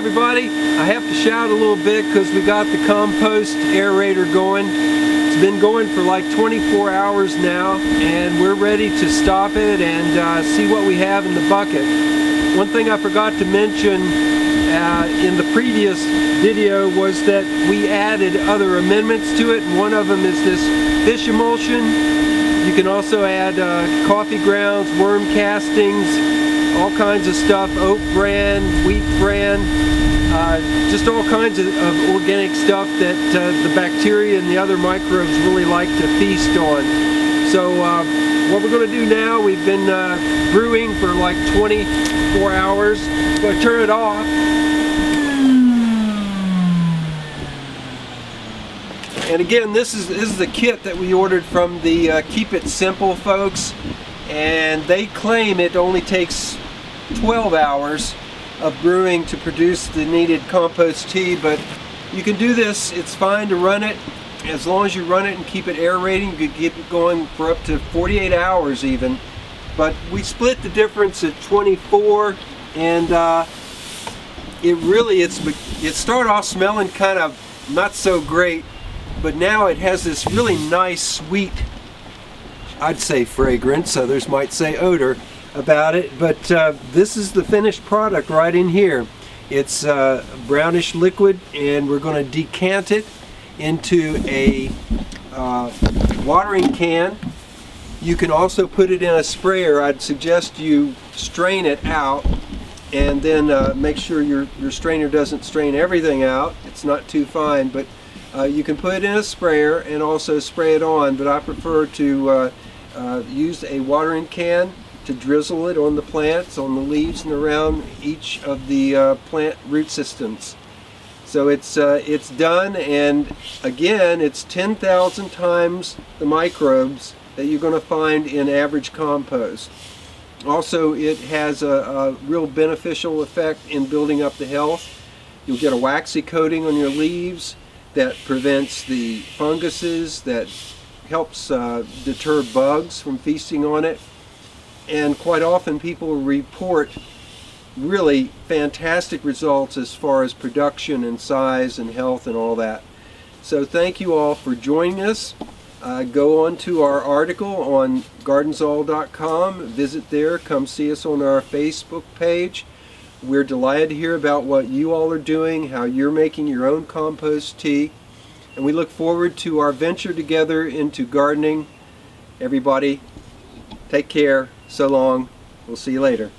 everybody, I have to shout a little bit because we got the compost aerator going. It's been going for like 24 hours now, and we're ready to stop it and see what we have in the bucket. One thing I forgot to mention in the previous video was that we added other amendments to it, and one of them is this fish emulsion. You can also add coffee grounds, worm castings, all kinds of stuff, oat bran, wheat bran, just all kinds of organic stuff that the bacteria and the other microbes really like to feast on. So what we're going to do now, we've been brewing for like 24 hours. I'm going to turn it off. And again, this is the kit that we ordered from the Keep It Simple folks, and they claim it only takes 12 hours of brewing to produce the needed compost tea, but you can do this. It's fine to run it. As long as you run it and keep it aerating, you could keep it going for up to 48 hours even. But we split the difference at 24, and it started off smelling kind of not so great, but now it has this really nice, sweet, I'd say fragrance, others might say odor about it, but this is the finished product right in here. It's brownish liquid, and we're going to decant it into a watering can. You can also put it in a sprayer. I'd suggest you strain it out and then make sure your strainer doesn't strain everything out. It's not too fine, but you can put it in a sprayer and also spray it on, but I prefer to use a watering can to drizzle it on the plants, on the leaves, and around each of the plant root systems. So it's done, and again, it's 10,000 times the microbes that you're going to find in average compost. Also, it has a real beneficial effect in building up the health. You'll get a waxy coating on your leaves that prevents the funguses, that helps deter bugs from feasting on it. And quite often people report really fantastic results as far as production and size and health and all that. So thank you all for joining us. Go on to our article on gardensall.com, visit there, come see us on our Facebook page. We're delighted to hear about what you all are doing, how you're making your own compost tea, and we look forward to our venture together into gardening. Everybody, take care. So long. We'll see you later.